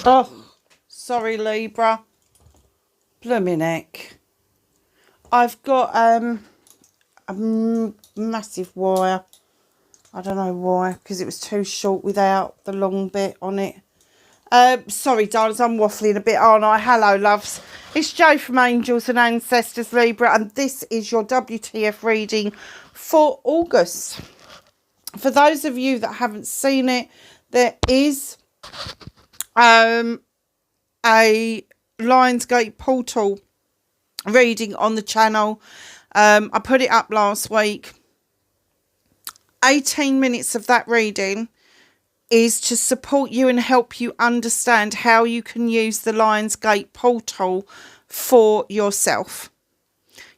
Oh, sorry, Libra. Blooming heck. I've got a massive wire. I don't know why, because it was too short without the long bit on it. Sorry, darlings, I'm waffling a bit, aren't I? Hello, loves. It's Jo from Angels and Ancestors, Libra, and this is your WTF reading for August. For those of you that haven't seen it, there is a Lionsgate portal reading on the channel. I put it up last week. 18 minutes of that reading is to support you and help you understand how you can use the Lionsgate portal for yourself,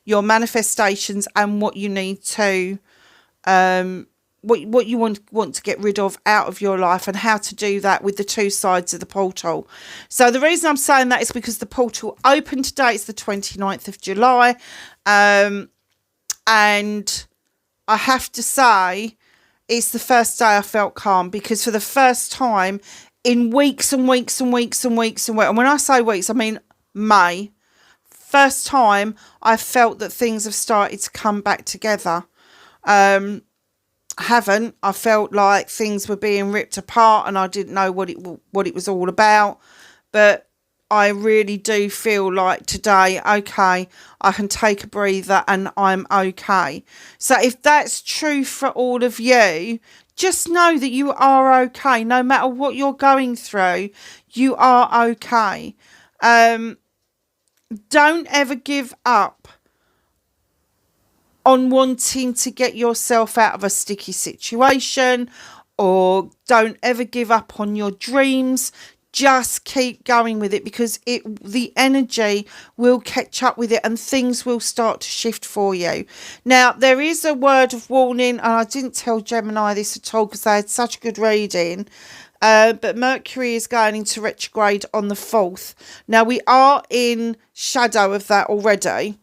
your manifestations, and what you need to what you want to get rid of out of your life, and how to do that with the two sides of the portal. So the reason I'm saying that is because the portal opened today. It's the 29th of July, and I have to say it's the first day I felt calm, because for the first time in weeks and weeks and weeks and weeks and weeks, and when I say weeks, I mean May, first time I felt that things have started to come back together. I felt like things were being ripped apart and I didn't know what it was all about. But I really do feel like today, okay, I can take a breather and I'm okay. So if that's true for all of you, just know that you are okay. No matter what you're going through, you are okay. Don't ever give up on wanting to get yourself out of a sticky situation, or don't ever give up on your dreams. Just keep going with it, because the energy will catch up with it and things will start to shift for you. Now, there is a word of warning, and I didn't tell Gemini this at all because they had such good reading. But Mercury is going into retrograde on the 4th. Now, we are in shadow of that already.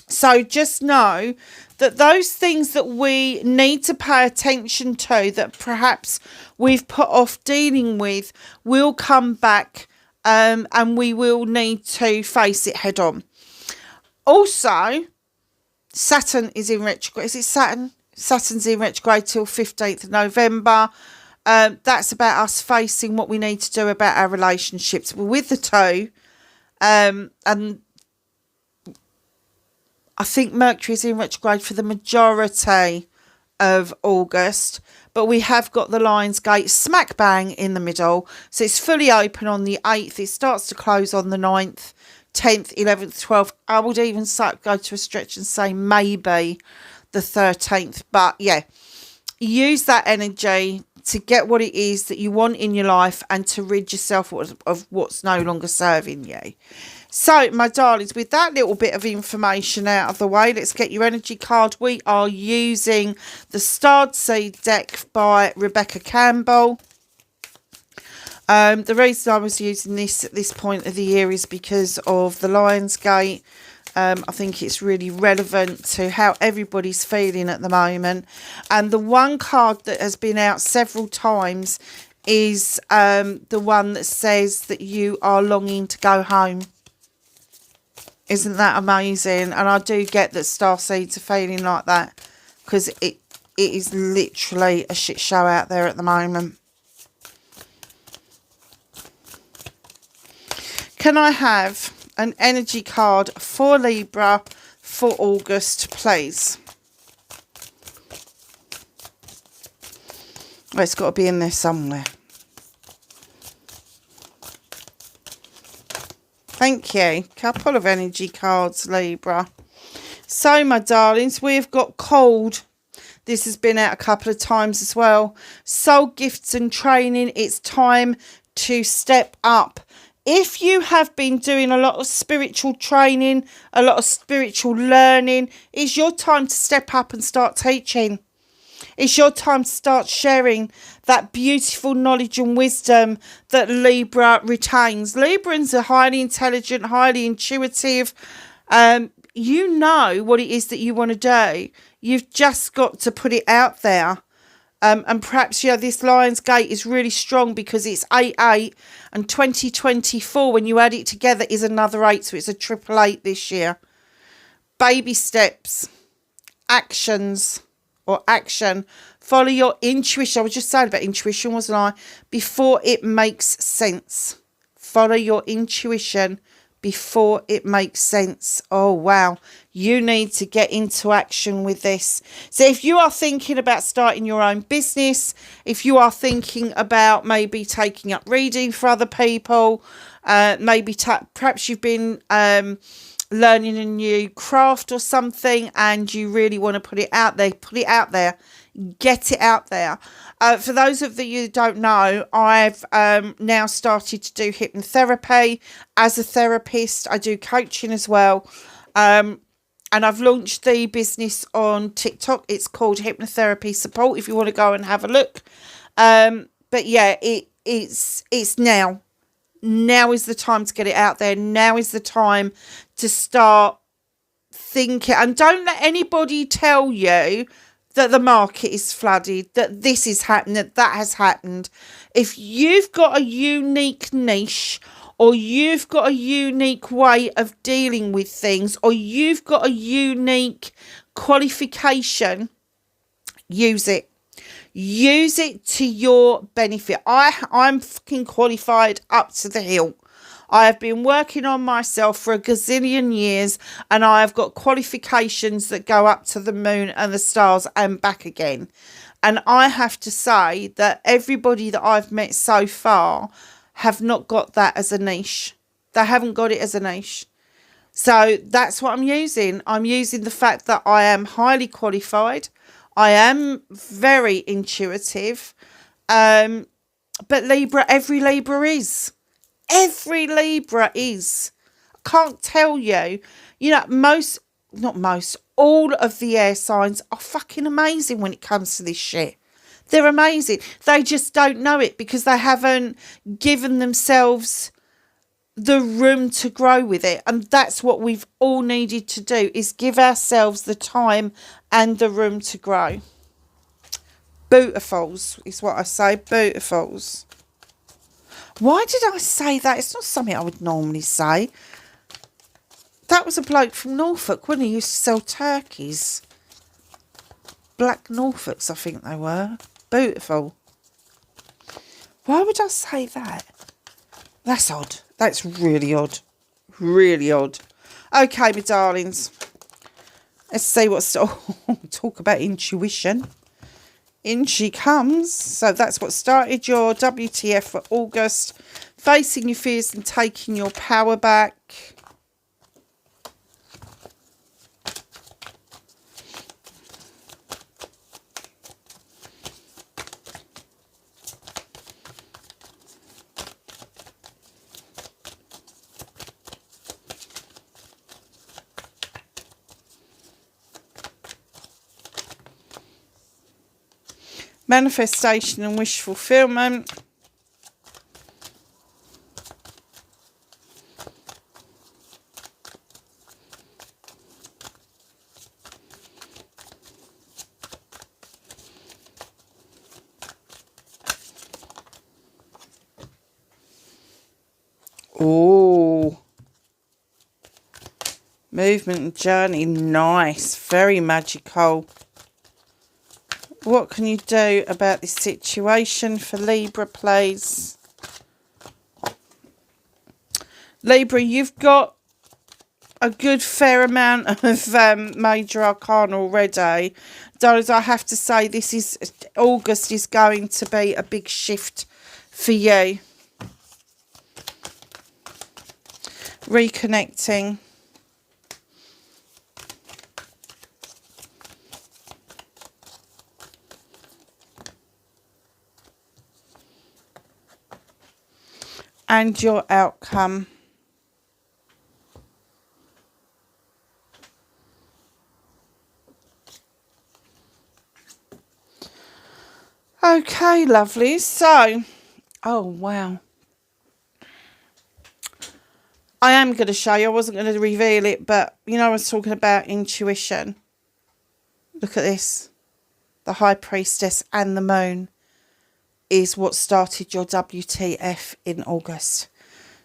So just know that those things that we need to pay attention to, that perhaps we've put off dealing with, will come back, and we will need to face it head on. Also, Saturn is in retrograde. Is it Saturn? Saturn's in retrograde till 15th of November. That's about us facing what we need to do about our relationships. We're with the two, and I think Mercury is in retrograde for the majority of August, but we have got the Lionsgate smack bang in the middle. So it's fully open on the 8th. It starts to close on the 9th, 10th, 11th, 12th. I would even go to a stretch and say maybe the 13th. But yeah, use that energy to get what it is that you want in your life and to rid yourself of what's no longer serving you. So, my darlings, with that little bit of information out of the way, let's get your energy card. We are using the Starred Seed deck by Rebecca Campbell. The reason I was using this at this point of the year is because of the Lionsgate. I think it's really relevant to how everybody's feeling at the moment. And the one card that has been out several times is the one that says that you are longing to go home. Isn't that amazing? And I do get that starseeds are feeling like that, because it is literally a shit show out there at the moment. Can I have an energy card for Libra for August, please? Well, it's got to be in there somewhere. Thank you. Couple of energy cards, Libra. So, my darlings, we've got cold. This has been out a couple of times as well. Soul gifts and training. It's time to step up. If you have been doing a lot of spiritual training, a lot of spiritual learning, it's your time to step up and start teaching. It's your time to start sharing that beautiful knowledge and wisdom that Libra retains. Librans are highly intelligent, highly intuitive. You know what it is that you want to do. You've just got to put it out there. And perhaps, yeah, this Lion's Gate is really strong because it's 8-8 and 2024, when you add it together, is another 8. So it's a triple 8 this year. Baby steps, actions or action. Follow your intuition. I was just saying about intuition, wasn't I? Before it makes sense. Follow your intuition before it makes sense. Oh, wow. You need to get into action with this. So if you are thinking about starting your own business, if you are thinking about maybe taking up reading for other people, perhaps you've been learning a new craft or something and you really want to put it out there, get it out there. For those of you who don't know, I've now started to do hypnotherapy as a therapist. I do coaching as well. And I've launched the business on TikTok. It's called Hypnotherapy Support, if you want to go and have a look. But yeah, it's now. Now is the time to get it out there. Now is the time to start thinking. And don't let anybody tell you that the market is flooded, that this is happening, that has happened. If you've got a unique niche, or you've got a unique way of dealing with things, or you've got a unique qualification, use it. Use it to your benefit. I'm fucking qualified up to the hill. I have been working on myself for a gazillion years, and I have got qualifications that go up to the moon and the stars and back again. And I have to say that everybody that I've met so far have not got that as a niche. They haven't got it as a niche. So that's what I'm using. I'm using the fact that I am highly qualified. I am very intuitive. But Libra, every Libra is. Every Libra is. I can't tell you. You know, all of the air signs are fucking amazing when it comes to this shit. They're amazing. They just don't know it because they haven't given themselves the room to grow with it. And that's what we've all needed to do, is give ourselves the time and the room to grow. Beautifuls is what I say. Beautifuls. Why did I say that? It's not something I would normally say. That was a bloke from Norfolk, wasn't he? He used to sell turkeys. Black Norfolks, I think they were. Beautiful. Why would I say that? That's odd. That's really odd. Really odd. Okay, my darlings. Let's see what's... Oh, talk about intuition. In she comes. So that's what started your WTF for August. Facing your fears and taking your power back. Manifestation and wish fulfillment. Oh, movement and journey. Nice. Very magical. What can you do about this situation for Libra, please? Libra, you've got a good fair amount of major arcana already. Darlings, I have to say August is going to be a big shift for you. Reconnecting. And your outcome. Okay, lovely. So, oh, wow. I am going to show you. I wasn't going to reveal it, but, you know, I was talking about intuition. Look at this. the High Priestess and the Moon is what started your WTF in August.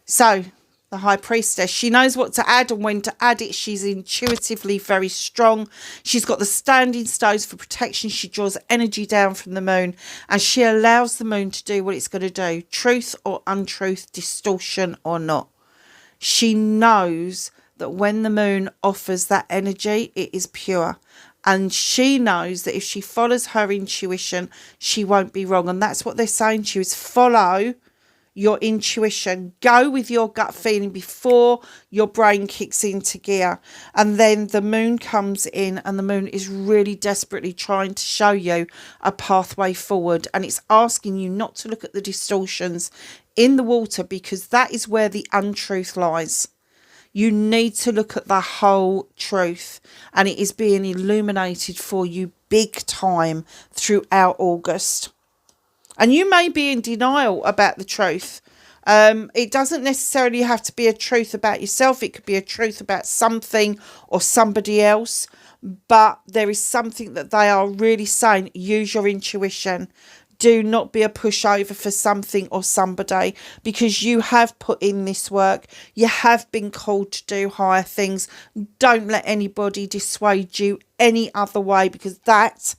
So the High Priestess, she knows what to add and when to add it. She's intuitively very strong. She's got the standing stones for protection. She draws energy down from the Moon and she allows the Moon to do what it's going to do. Truth or untruth, distortion or not. She knows that when the Moon offers that energy, it is pure. And she knows that if she follows her intuition, she won't be wrong. And that's what they're saying to you, is follow your intuition. Go with your gut feeling before your brain kicks into gear. And then the Moon comes in and the Moon is really desperately trying to show you a pathway forward. And it's asking you not to look at the distortions in the water, because that is where the untruth lies. You need to look at the whole truth, and it is being illuminated for you big time throughout August. And you may be in denial about the truth. It doesn't necessarily have to be a truth about yourself. It could be a truth about something or somebody else. But there is something that they are really saying. Use your intuition. Do not be a pushover for something or somebody, because you have put in this work. You have been called to do higher things. Don't let anybody dissuade you any other way, because that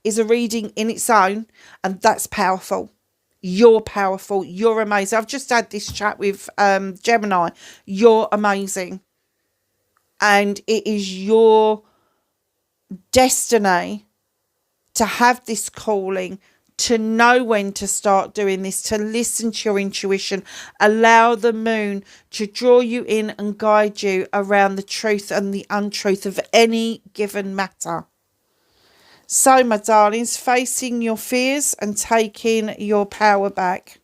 is a reading in its own, and that's powerful. You're powerful. You're amazing. I've just had this chat with Gemini. You're amazing. And it is your destiny to have this calling, to know when to start doing this, to listen to your intuition, allow the Moon to draw you in and guide you around the truth and the untruth of any given matter. So, my darlings, facing your fears and taking your power back.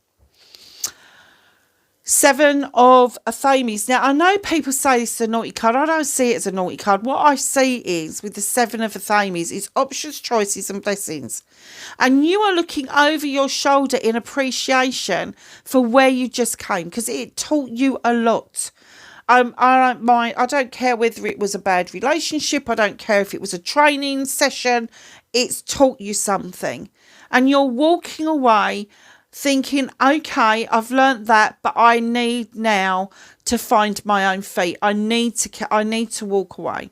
Seven of Athames. Now, I know people say this is a naughty card. I don't see it as a naughty card. What I see is, with the Seven of Athames, is options, choices and blessings. And you are looking over your shoulder in appreciation for where you just came, because it taught you a lot. I don't mind. I don't care whether it was a bad relationship. I don't care if it was a training session. It's taught you something. And you're walking away thinking, okay, I've learnt that, but I need now to find my own feet. I need to walk away.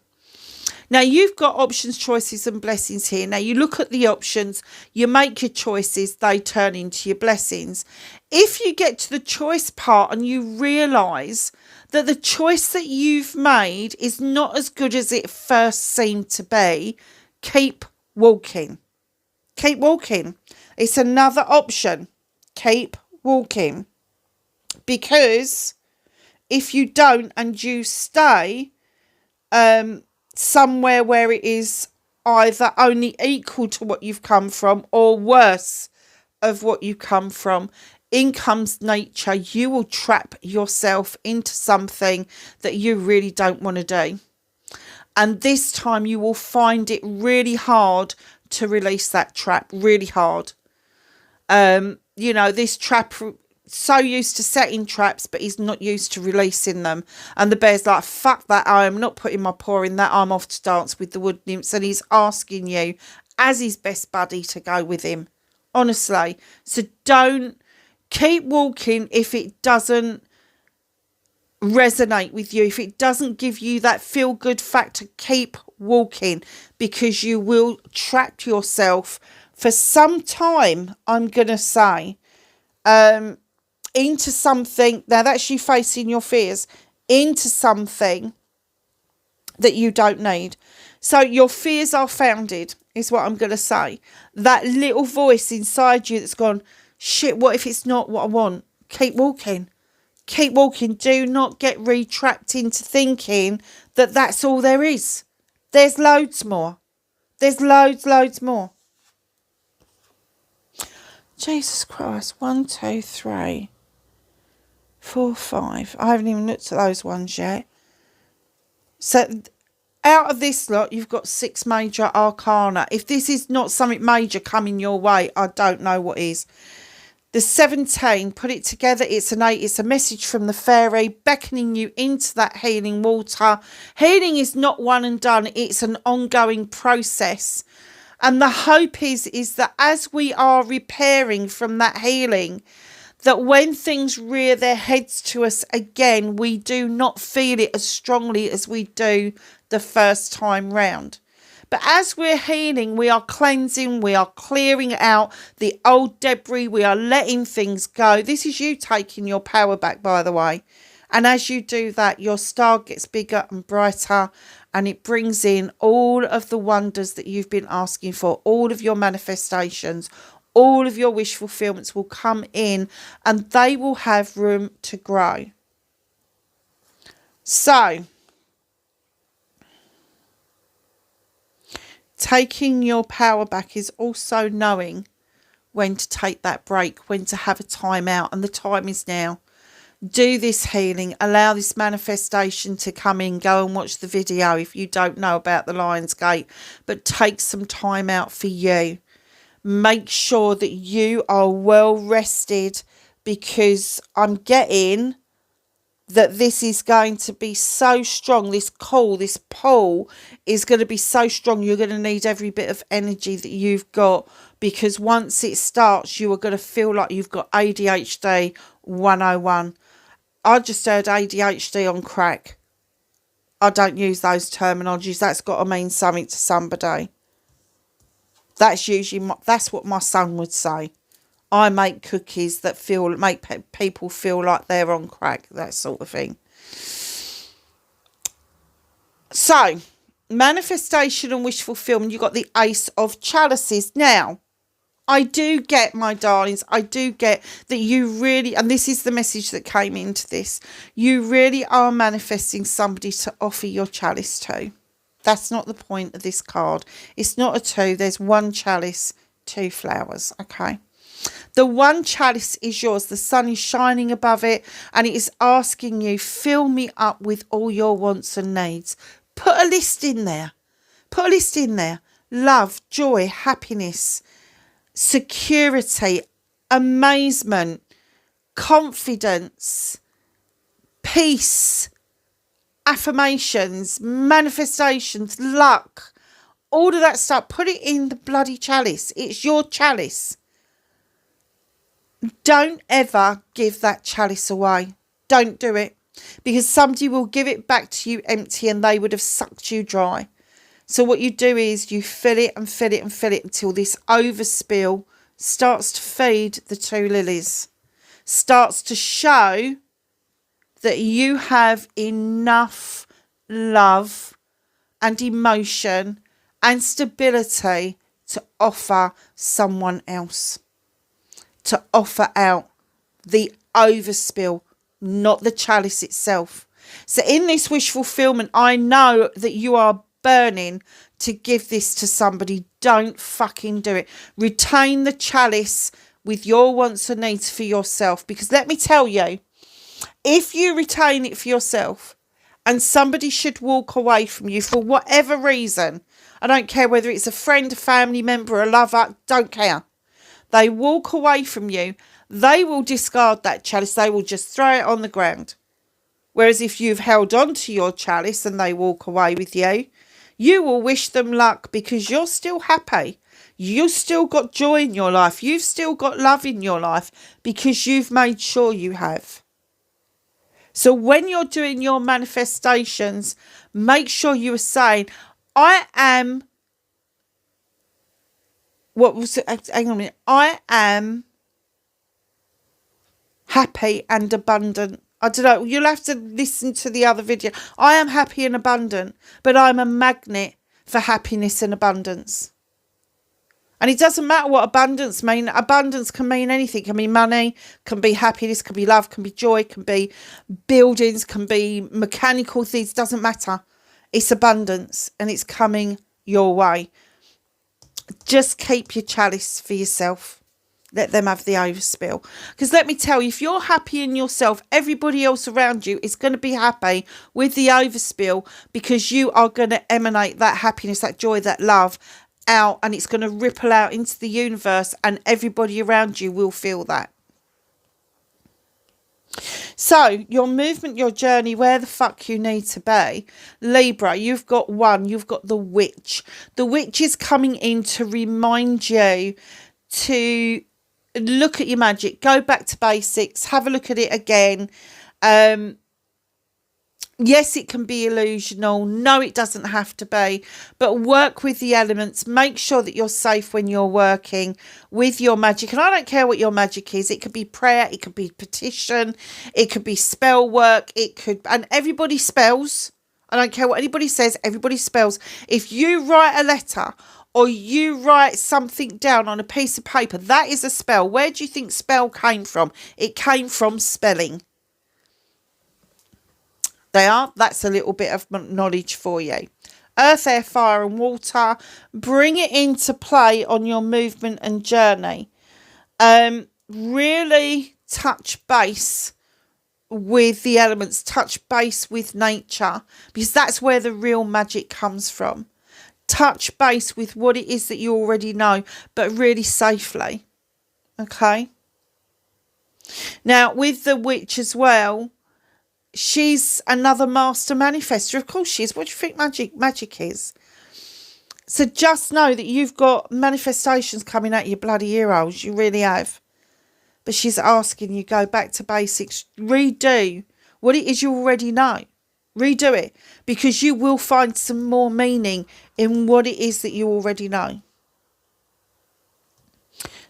Now, you've got options, choices and blessings here. Now, you look at the options, you make your choices, they turn into your blessings. If you get to the choice part and you realise that the choice that you've made is not as good as it first seemed to be, keep walking. Keep walking. It's another option. Keep walking, because if you don't and you stay somewhere where it is either only equal to what you've come from or worse of what you come from, in comes nature. You will trap yourself into something that you really don't want to do. And this time you will find it really hard to release that trap, really hard. You know, this trap, so used to setting traps, but he's not used to releasing them. And the bear's like, fuck that, I am not putting my paw in that, I'm off to dance with the wood nymphs. And he's asking you, as his best buddy, to go with him. Honestly. So don't, keep walking if it doesn't resonate with you. If it doesn't give you that feel-good factor, keep walking, because you will trap yourself for some time, I'm going to say, into something. Now, that's you facing your fears, into something that you don't need. So your fears are founded, is what I'm going to say. That little voice inside you that's gone, shit, what if it's not what I want? Keep walking. Keep walking. Do not get re-trapped into thinking that that's all there is. There's loads more. There's loads more. Jesus Christ. 1, 2, 3, 4, 5. I haven't even looked at those ones yet. So out of this lot, you've got 6 major arcana. If this is not something major coming your way, I don't know what is. The 17, put it together, it's an 8. It's a message from the fairy beckoning you into that healing water. Healing is not one and done. It's an ongoing process. And the hope is that as we are repairing from that healing, that when things rear their heads to us again, we do not feel it as strongly as we do the first time round. But as we're healing, we are cleansing, we are clearing out the old debris, we are letting things go. This is you taking your power back, by the way. And as you do that, your star gets bigger and brighter, and it brings in all of the wonders that you've been asking for, all of your manifestations, all of your wish fulfillments will come in, and they will have room to grow. So, taking your power back is also knowing when to take that break, when to have a time out, and the time is now. Do this healing, allow this manifestation to come in. Go and watch the video if you don't know about the Lion's Gate, but take some time out for you. Make sure that you are well rested, because I'm getting that this is going to be so strong. This call, this pull is going to be so strong. You're going to need every bit of energy that you've got, because once it starts, you are going to feel like you've got ADHD 101. I just heard ADHD on crack. I don't use those terminologies. That's got to mean something to somebody. That's usually that's what my son would say. I make cookies that make people feel like they're on crack, that sort of thing. So, manifestation and wish fulfillment, you've got the Ace of Chalices. Now, I do get, my darlings, I do get that you really, and this is the message that came into this, you really are manifesting somebody to offer your chalice to. That's not the point of this card. It's not a two. There's one chalice, two flowers, okay? The one chalice is yours. The sun is shining above it, and it is asking you, fill me up with all your wants and needs. Put a list in there. Put a list in there. Love, joy, happiness, security, amazement, confidence, peace, affirmations, manifestations, luck, all of that stuff. Put it in the bloody chalice. It's your chalice. Don't ever give that chalice away. Don't do it, because somebody will give it back to you empty, and they would have sucked you dry. So what you do is you fill it and fill it and fill it until this overspill starts to feed the two lilies, starts to show that you have enough love and emotion and stability to offer someone else, to offer out the overspill, not the chalice itself. So in this wish fulfillment, I know that you are burning to give this to somebody. Don't fucking do it. Retain the chalice with your wants and needs for yourself, because let me tell you, if you retain it for yourself and somebody should walk away from you for whatever reason, I don't care whether it's a friend, a family member, a lover, don't care. They walk away from you, they will discard that chalice. They will just throw it on the ground. Whereas if you've held on to your chalice and they walk away with you, you will wish them luck, because you're still happy. You've still got joy in your life. You've still got love in your life, because you've made sure you have. So when you're doing your manifestations, make sure you are saying, I am, what was it? Hang on a minute. I am happy and abundant. I don't know. You'll have to listen to the other video. I am happy and abundant, but I'm a magnet for happiness and abundance. And it doesn't matter what abundance means. Abundance can mean anything. It can be money, can be happiness, can be love, can be joy, can be buildings, can be mechanical things. Doesn't matter. It's abundance, and it's coming your way. Just keep your chalice for yourself. Let them have the overspill. Because let me tell you, if you're happy in yourself, everybody else around you is going to be happy with the overspill, because you are going to emanate that happiness, that joy, that love out, and it's going to ripple out into the universe, and everybody around you will feel that. So your movement, your journey, where the fuck you need to be. Libra, you've got one, you've got the witch. The witch is coming in to remind you to look at your magic, go back to basics, have a look at it again. Yes, it can be illusional. No, it doesn't have to be. But work with the elements. Make sure that you're safe when you're working with your magic. And I don't care what your magic is. It could be prayer. It could be petition. It could be spell work. It could... And everybody spells. I don't care what anybody says. Everybody spells. If you write a letter or you write something down on a piece of paper, that is a spell. Where do you think spell came from? It came from spelling. That's a little bit of knowledge for you. Earth, air, fire and water. Bring it into play on your movement and journey. Really touch base with the elements. Touch base with nature. Because that's where the real magic comes from. Touch base with what it is that you already know. But really safely. Okay? Now, with the witch as well... She's another master manifester. Of course she is. What do you think magic is? So just know that you've got manifestations coming at your bloody ear holes. You really have. But she's asking you, go back to basics. Redo what it is you already know. Redo it. Because you will find some more meaning in what it is that you already know.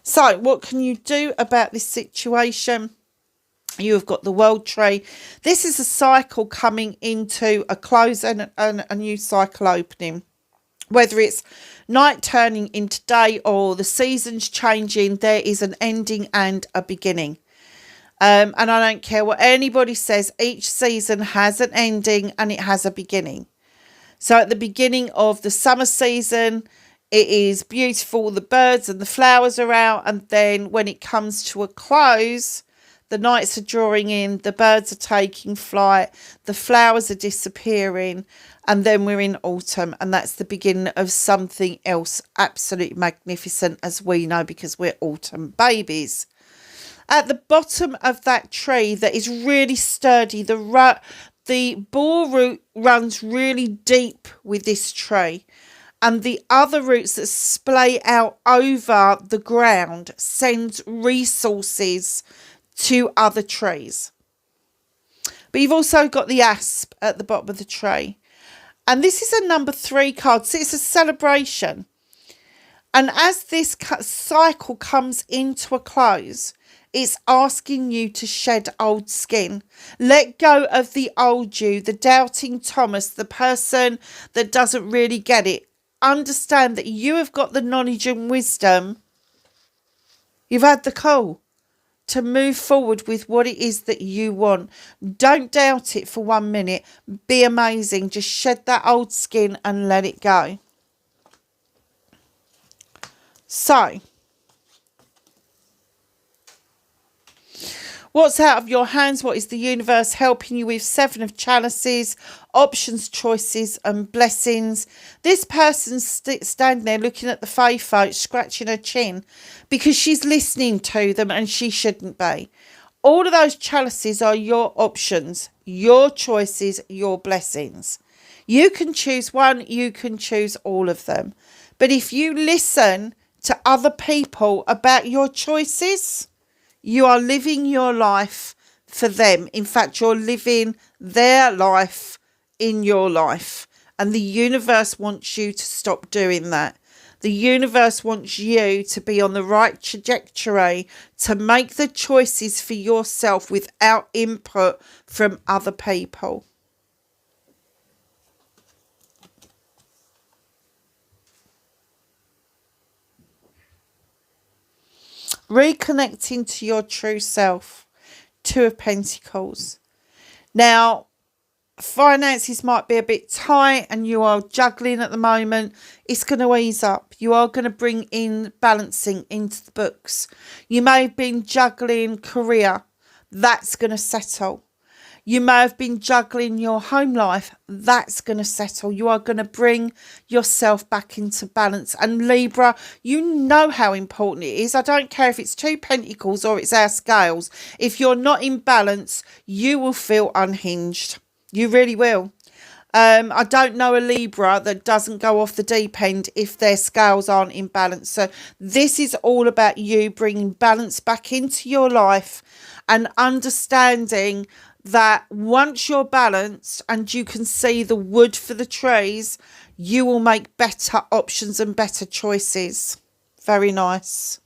So what can you do about this situation? You have got the world tree. This is a cycle coming into a close and a new cycle opening. Whether it's night turning into day or the seasons changing, there is an ending and a beginning. And I don't care what anybody says. Each season has an ending and it has a beginning. So at the beginning of the summer season, it is beautiful. The birds and the flowers are out. And then when it comes to a close... The nights are drawing in, the birds are taking flight, the flowers are disappearing, and then we're in autumn, and that's the beginning of something else absolutely magnificent, as we know, because we're autumn babies. At the bottom of that tree that is really sturdy, the bore root runs really deep with this tree, and the other roots that splay out over the ground send resources to other trees. But you've also got the asp at the bottom of the tree. And this is a number 3 card. So it's a celebration. And as this cycle comes into a close, it's asking you to shed old skin. Let go of the old you, the doubting Thomas, the person that doesn't really get it. Understand that you have got the knowledge and wisdom. You've had the call to move forward with what it is that you want. Don't doubt it for 1 minute. Be amazing. Just shed that old skin and let it go. So, what's out of your hands? What is the universe helping you with? 7 of chalices, options, choices and blessings. This person's standing there looking at the fae folk, scratching her chin because she's listening to them and she shouldn't be. All of those chalices are your options, your choices, your blessings. You can choose one, you can choose all of them. But if you listen to other people about your choices, you are living your life for them. In fact, you're living their life in your life. And the universe wants you to stop doing that. The universe wants you to be on the right trajectory to make the choices for yourself without input from other people. Reconnecting to your true self. 2 of Pentacles. Now, finances might be a bit tight and you are juggling at the moment. It's going to ease up. You are going to bring in balancing into the books. You may have been juggling career. That's going to settle. You may have been juggling your home life. That's going to settle. You are going to bring yourself back into balance. And Libra, you know how important it is. I don't care if it's 2 pentacles or it's our scales. If you're not in balance, you will feel unhinged. You really will. I don't know a Libra that doesn't go off the deep end if their scales aren't in balance. So this is all about you bringing balance back into your life and understanding that once you're balanced and you can see the wood for the trees, you will make better options and better choices. Very nice.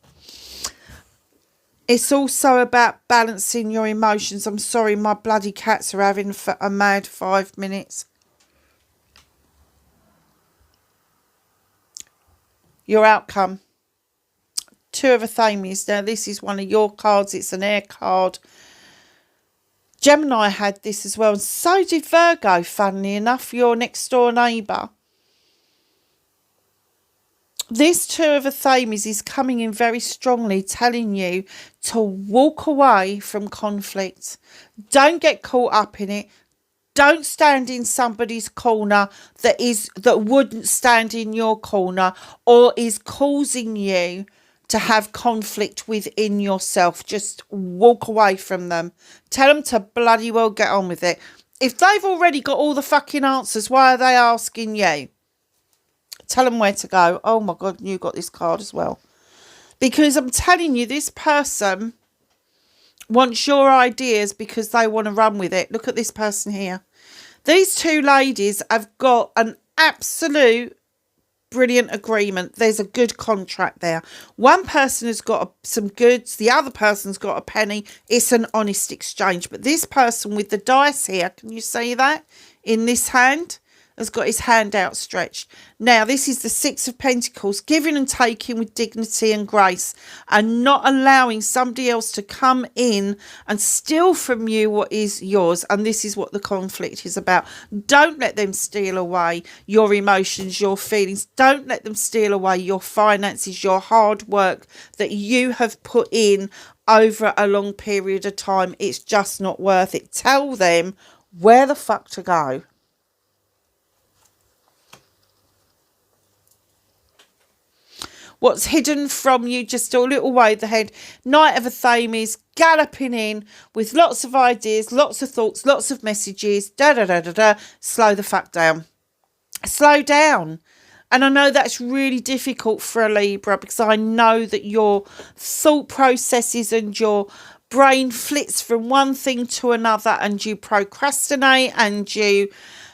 It's also about balancing your emotions. I'm sorry, my bloody cats are having a mad 5 minutes. Your outcome. 2 of Athames. Now, this is one of your cards. It's an air card. Gemini had this as well, and so did Virgo, funnily enough, your next door neighbour. This 2 of Athames is coming in very strongly, telling you to walk away from conflict. Don't get caught up in it. Don't stand in somebody's corner that wouldn't stand in your corner or is causing you to have conflict within yourself. Just walk away from them. Tell them to bloody well get on with it. If they've already got all the fucking answers, why are they asking you? Tell them where to go. Oh my God, you got this card as well. Because I'm telling you, this person wants your ideas because they want to run with it. Look at this person here. These 2 ladies have got an absolute brilliant agreement. There's a good contract there. One person has got some goods. The other person's got a penny. It's an honest exchange. But this person with the dice here, can you see that? In this hand, has got his hand outstretched. Now, this is the 6 of Pentacles, giving and taking with dignity and grace, and not allowing somebody else to come in and steal from you what is yours. And this is what the conflict is about. Don't let them steal away your emotions, your feelings. Don't let them steal away your finances, your hard work that you have put in over a long period of time. It's just not worth it. Tell them where the fuck to go. What's hidden from you, just a little way the head. Knight of Athames, galloping in with lots of ideas, lots of thoughts, lots of messages. Slow the fuck down. Slow down. And I know that's really difficult for a Libra, because I know that your thought processes and your brain flits from one thing to another, and you procrastinate and you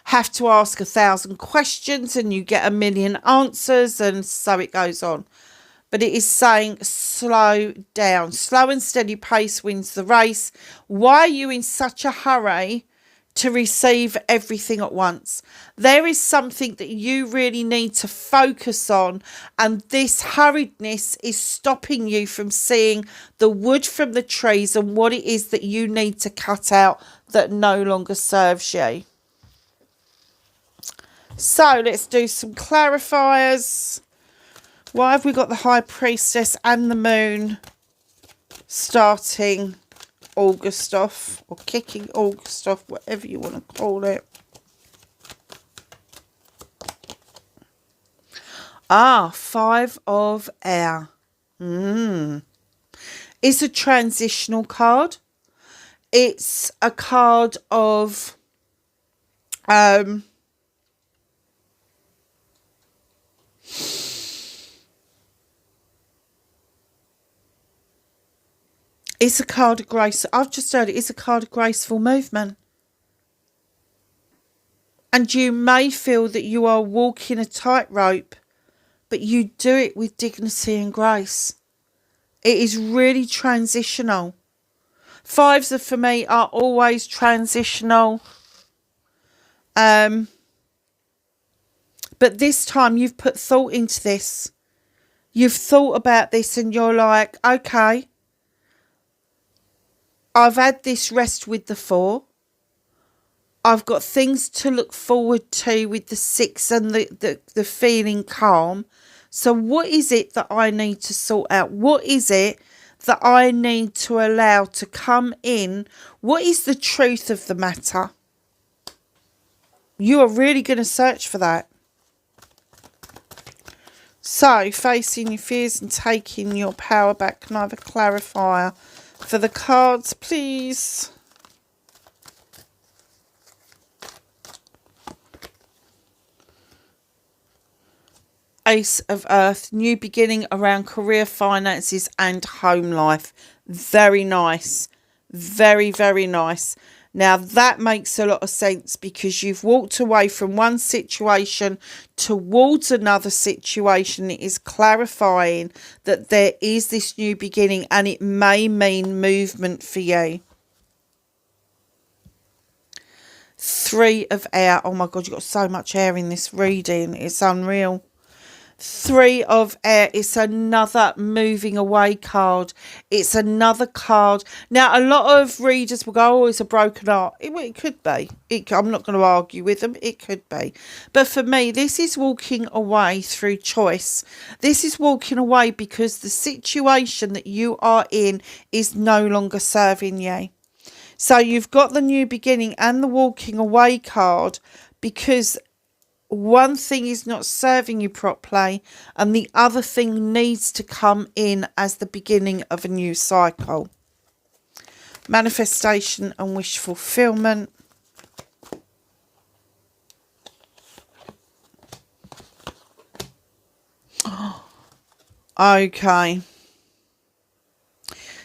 have to ask 1,000 questions and you get 1,000,000 answers, and so it goes on. But it is saying slow down. Slow and steady pace wins the race. Why are you in such a hurry to receive everything at once? There is something that you really need to focus on, and this hurriedness is stopping you from seeing the wood from the trees and what it is that you need to cut out that no longer serves you. So let's do some clarifiers. Why have we got the High Priestess and the Moon starting August off, or kicking August off, whatever you want to call it? Ah, 5 of Air. It's a transitional card. It's a card of it's a card of grace. I've just heard it is a card of graceful movement. And you may feel that you are walking a tightrope, but you do it with dignity and grace. It is really transitional. 5s for me are always transitional. But this time you've put thought into this. You've thought about this and you're like, okay, I've had this rest with the 4. I've got things to look forward to with the 6 and the feeling calm. So what is it that I need to sort out? What is it that I need to allow to come in? What is the truth of the matter? You are really going to search for that. So, facing your fears and taking your power back. Can I have a clarifier for the cards, please? Ace of Earth, new beginning around career, finances and home life. Very nice. Very, very nice. Now that makes a lot of sense because you've walked away from one situation towards another situation. It is clarifying that there is this new beginning and it may mean movement for you. 3 of air. Oh my God, you've got so much air in this reading. It's unreal. 3 of air. It's another moving away card. It's another card. Now, a lot of readers will go, oh, it's a broken heart. It could be. I'm not going to argue with them. It could be. But for me, this is walking away through choice. This is walking away because the situation that you are in is no longer serving you. So you've got the new beginning and the walking away card because one thing is not serving you properly and the other thing needs to come in as the beginning of a new cycle. Manifestation and wish fulfillment. Okay.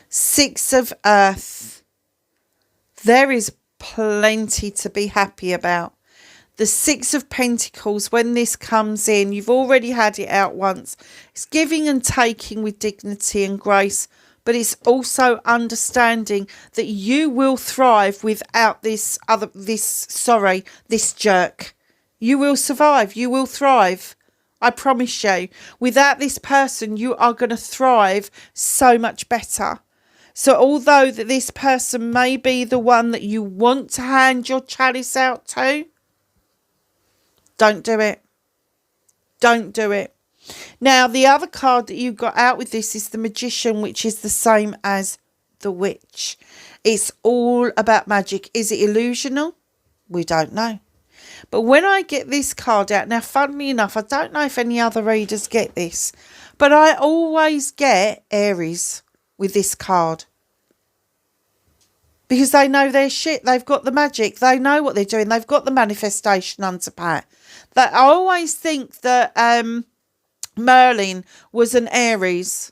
6 of Earth. There is plenty to be happy about. The 6 of Pentacles, when this comes in, you've already had it out once. It's giving and taking with dignity and grace, but it's also understanding that you will thrive without this jerk. You will survive. You will thrive. I promise you. Without this person, you are going to thrive so much better. So although that this person may be the one that you want to hand your chalice out to, don't do it. Don't do it. Now, the other card that you got out with this is the Magician, which is the same as the Witch. It's all about magic. Is it illusional? We don't know. But when I get this card out, now, funnily enough, I don't know if any other readers get this, but I always get Aries with this card. Because they know their shit. They've got the magic. They know what they're doing. They've got the manifestation under pat. That I always think that Merlin was an Aries.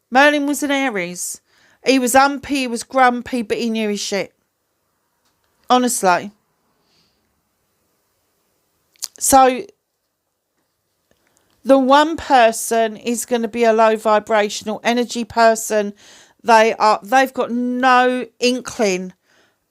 Merlin was an Aries. He was umpy, he was grumpy, but he knew his shit. Honestly. So the one person is going to be a low vibrational energy person. They've got no inkling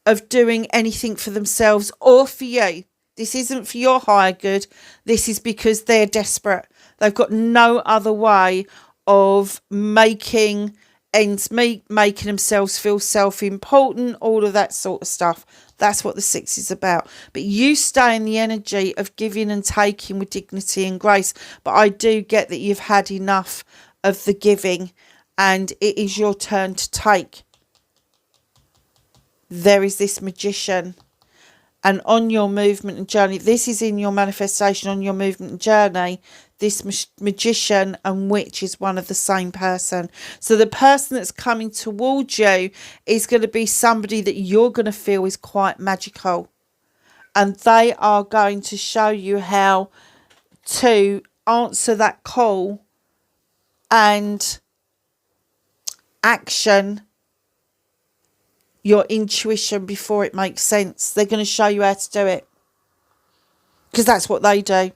of doing anything for themselves or for you. This isn't for your higher good. This is because they're desperate. They've got no other way of making ends meet, making themselves feel self-important, all of that sort of stuff. That's what the 6 is about. But you stay in the energy of giving and taking with dignity and grace. But I do get that you've had enough of the giving and it is your turn to take. There is this Magician. And on your movement and journey, this is in your manifestation, on your movement and journey, this Magician and Witch is one of the same person. So the person that's coming towards you is going to be somebody that you're going to feel is quite magical. And they are going to show you how to answer that call and action your intuition before it makes sense. They're going to show you how to do it. Because that's what they do.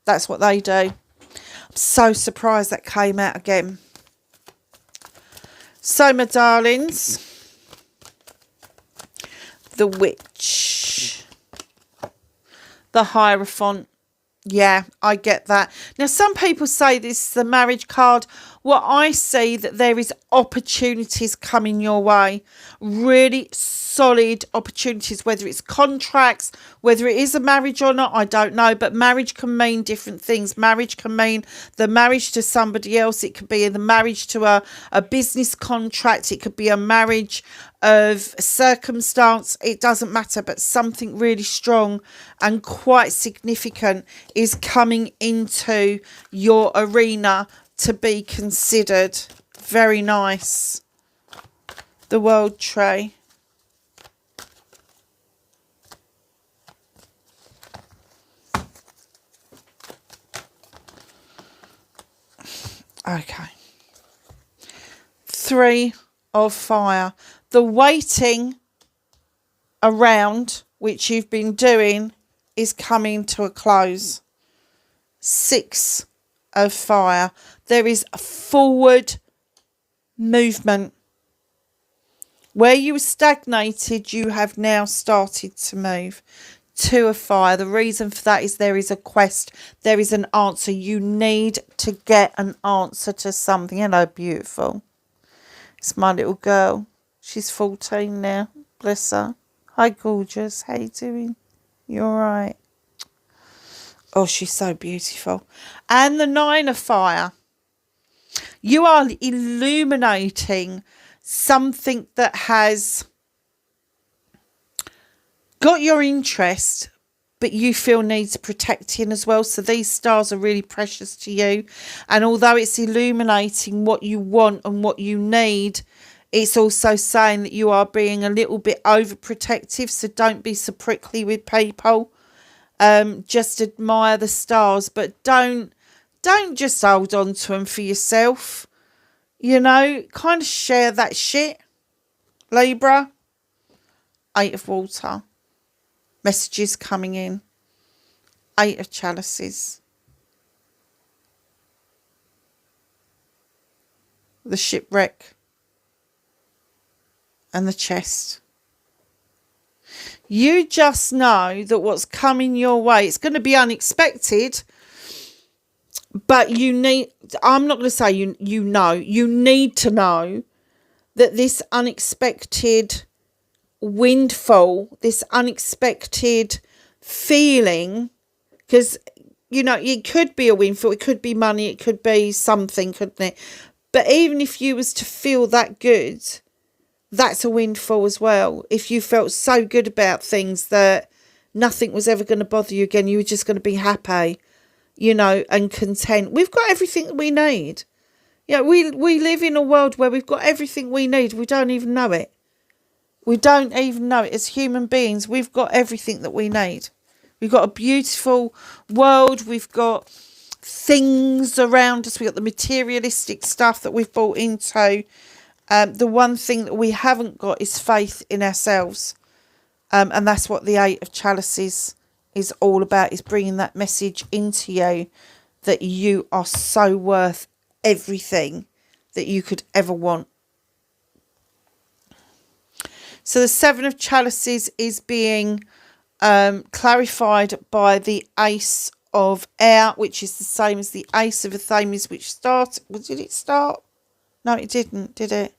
That's what they do. I'm so surprised that came out again. So, my darlings, the Witch, the Hierophant. Yeah, I get that. Now, some people say this is the marriage card. what I see, that there is opportunities coming your way, really solid opportunities, whether it's contracts, whether it is a marriage or not, I don't know, but marriage can mean different things. Marriage can mean the marriage to somebody else. It could be the marriage to a business contract. It could be a marriage of circumstance. It doesn't matter, but something really strong and quite significant is coming into your arena to be considered. Very nice. The World Tree. Okay. Three of Fire. The waiting around, which you've been doing, is coming to a close. Six of Fire. There is a forward movement. Where you were stagnated, you have now started to move. Two of Fire. The reason for that is there is a quest. There is an answer. You need to get an answer to something. Hello, beautiful. It's my little girl. She's 14 now. Bless her. Hi, gorgeous. How you doing? You all right? Oh, she's so beautiful. And the Nine of Fire. You are illuminating something that has got your interest, but you feel needs protecting as well. So these stars are really precious to you. And although it's illuminating what you want and what you need, it's also saying that you are being a little bit overprotective. So don't be so prickly with people. Just admire the stars, but don't just hold on to them for yourself. You know, kind of share that shit. Libra. Eight of Water. Messages coming in. Eight of Chalices. The Shipwreck. And the Chest. You just know that what's coming your way, it's going to be unexpected, but you need, I'm not going to say you know, you need to know that this unexpected windfall, this unexpected feeling, because, you know, it could be a windfall, it could be money, it could be something, couldn't it? But even if you was to feel that good, that's a windfall as well. If you felt so good about things that nothing was ever going to bother you again, you were just going to be happy, you know, and content. We've got everything that we need. You know, we live in a world where we've got everything we need. We don't even know it. We don't even know it. As human beings, we've got everything that we need. We've got a beautiful world. We've got things around us. We've got the materialistic stuff that we've bought into. The one thing that we haven't got is faith in ourselves. And that's what the Eight of Chalices is all about, is bringing that message into you that you are so worth everything that you could ever want. So the Seven of Chalices is being clarified by the Ace of Air, which is the same as the Ace of Athenes, which started... Did it start? No, it didn't, did it?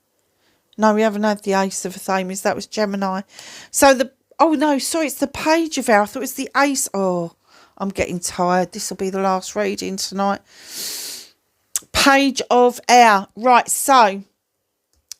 No, we haven't had the Ace of Athenes. That was Gemini. So the... Oh, no, sorry, it's the Page of Air. I thought it was the Ace. Oh, I'm getting tired. This will be the last reading tonight. Page of Air. Right, so...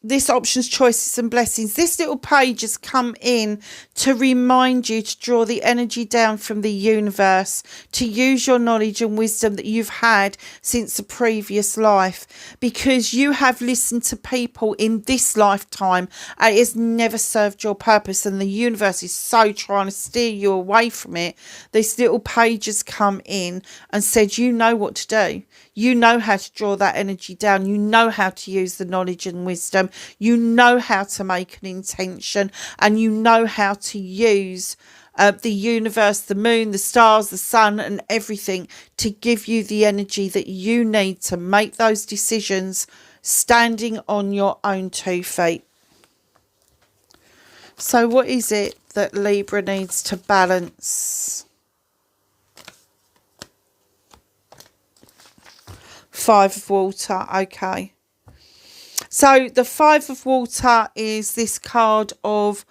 This options, choices and blessings. This little page has come in to remind you to draw the energy down from the universe, to use your knowledge and wisdom that you've had since a previous life, because you have listened to people in this lifetime and it has never served your purpose, and the universe is so trying to steer you away from it. This little page has come in and said, you know what to do. You know how to draw that energy down. You know how to use the knowledge and wisdom. You know how to make an intention, and you know how to use the universe, the moon, the stars, the sun and everything to give you the energy that you need to make those decisions standing on your own 2 feet. So what is it that Libra needs to balance? Five of Water. Okay. So the Five of Water is this card of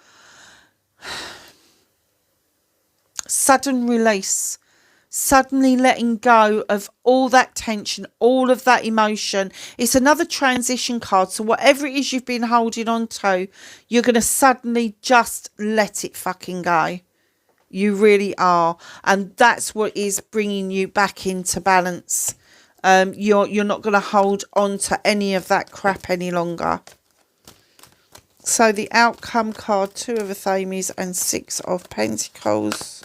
sudden release, suddenly letting go of all that tension, all of that emotion. It's another transition card. So whatever it is you've been holding on to, you're going to suddenly just let it fucking go. You really are. And that's what is bringing you back into balance. You're not going to hold on to any of that crap any longer. So the outcome card, Two of Athames and Six of Pentacles.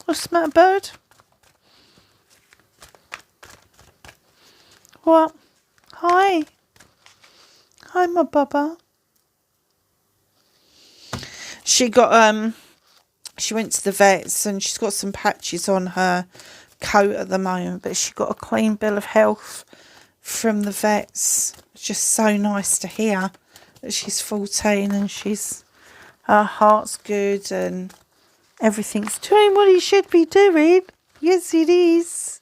What's the matter, bird? What? Hi. Hi, my bubba. She went to the vets and she's got some patches on her coat at the moment, but she got a clean bill of health from the vets. It's just so nice to hear that she's 14 and her heart's good and everything's doing what it should be doing. Yes, it is.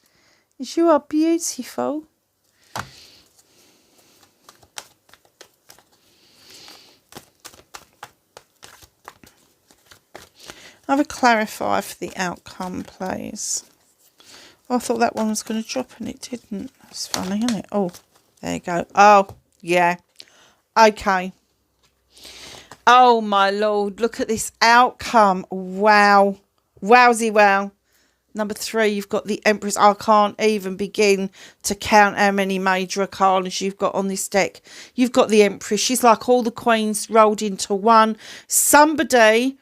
You are beautiful. Have a clarifier for the outcome, please. Oh, I thought that one was going to drop and it didn't. That's funny, isn't it? Oh, there you go. Oh, yeah. Okay. Oh, my Lord. Look at this outcome. Wow. Wowsy wow. Number 3, you've got the Empress. I can't even begin to count how many major arcanas you've got on this deck. You've got the Empress. She's like all the queens rolled into one. Somebody,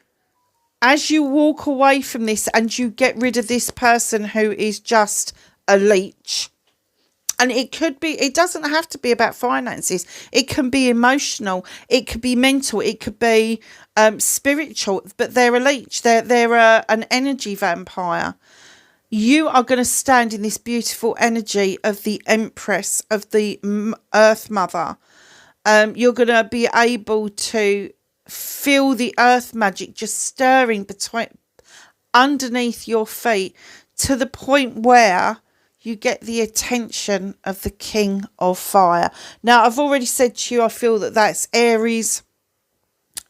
as you walk away from this and you get rid of this person who is just a leech, and it could be, it doesn't have to be about finances. It can be emotional. It could be mental. It could be spiritual, but they're a leech. They're an energy vampire. You are going to stand in this beautiful energy of the Empress, of the Earth Mother. You're going to be able to feel the earth magic just stirring underneath your feet to the point where you get the attention of the King of Fire. Now, I've already said to you, I feel that that's Aries,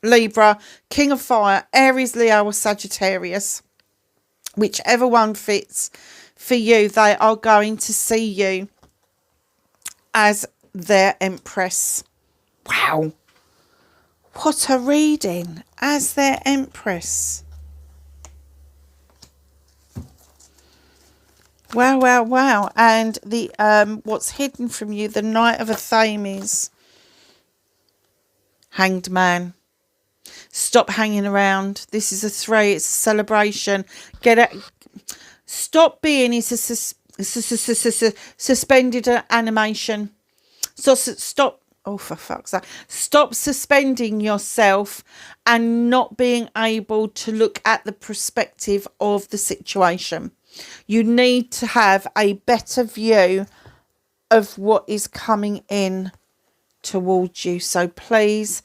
Libra, King of Fire, Aries, Leo or Sagittarius. Whichever one fits for you, they are going to see you as their Empress. Wow. What a reading. As their Empress. Wow, wow, wow. And the what's hidden from you, the Knight of Athames. Hanged Man. Stop hanging around. This is a 3. It's a celebration. Get it. Stop being. It's a suspended animation. So stop. Oh, for fuck's sake. Stop suspending yourself and not being able to look at the perspective of the situation. You need to have a better view of what is coming in towards you. So please,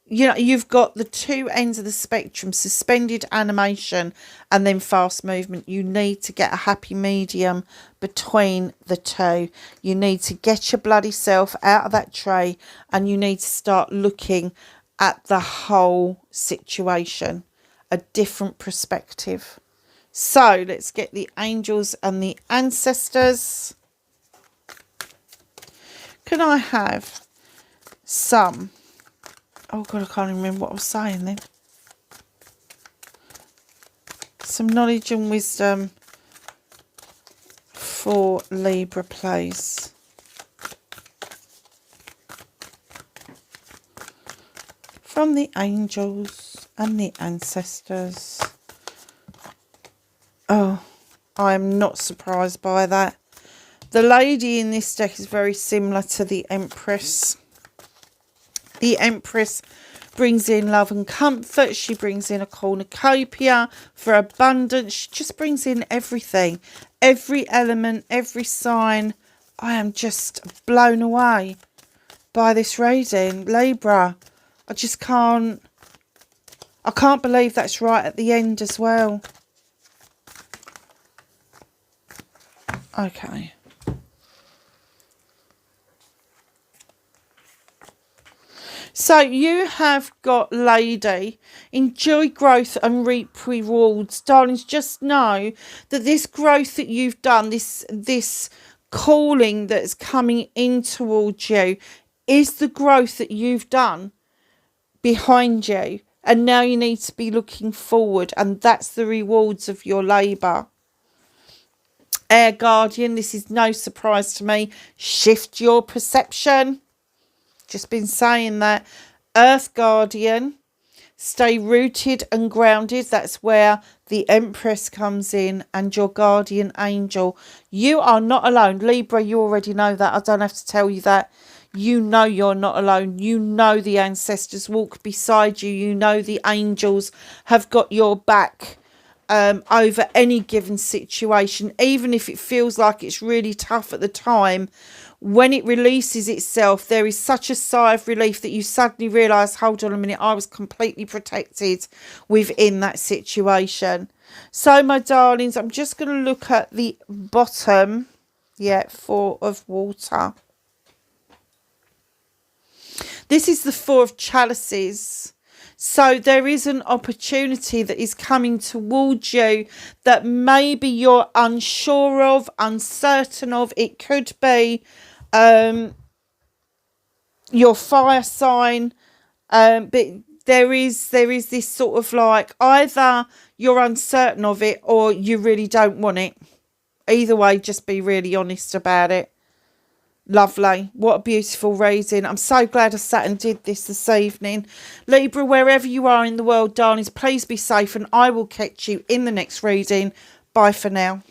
you know, you've got the two ends of the spectrum, suspended animation and then fast movement. You need to get a happy medium between the two. You need to get your bloody self out of that tray and you need to start looking at the whole situation, a different perspective. So let's get the angels and the ancestors. Can I have some... Oh, God, I can't even remember what I was saying then. Some knowledge and wisdom for Libra, please. From the angels and the ancestors. Oh, I'm not surprised by that. The lady in this deck is very similar to the Empress. The Empress brings in love and comfort. She brings in a cornucopia for abundance. She just brings in everything. Every element, every sign. I am just blown away by this reading. Libra, I just can't... I can't believe that's right at the end as well. Okay. So you have got, lady, enjoy growth and reap rewards. Darlings, just know that this growth that you've done, this calling that's coming in towards you, is the growth that you've done behind you. And now you need to be looking forward, and that's the rewards of your labour. Air Guardian, this is no surprise to me. Shift your perception. Just been saying that. Earth Guardian, stay rooted and grounded. That's where the Empress comes in, and your guardian angel. You are not alone. Libra, you already know that. I don't have to tell you that. You know you're not alone. You know the ancestors walk beside you. You know the angels have got your back over any given situation, even if it feels like it's really tough at the time. When it releases itself, there is such a sigh of relief that you suddenly realise, hold on a minute, I was completely protected within that situation. So, my darlings, I'm just going to look at the bottom. Yeah, 4 of water. This is the 4 of chalices. So there is an opportunity that is coming towards you that maybe you're unsure of, uncertain of. It could be your fire sign, but there is this sort of like, either you're uncertain of it or you really don't want it. Either way, just be really honest about it. Lovely. What a beautiful reading. I'm so glad I sat and did this evening. Libra, wherever you are in the world, darlings, please be safe, and I will catch you in the next reading. Bye for now.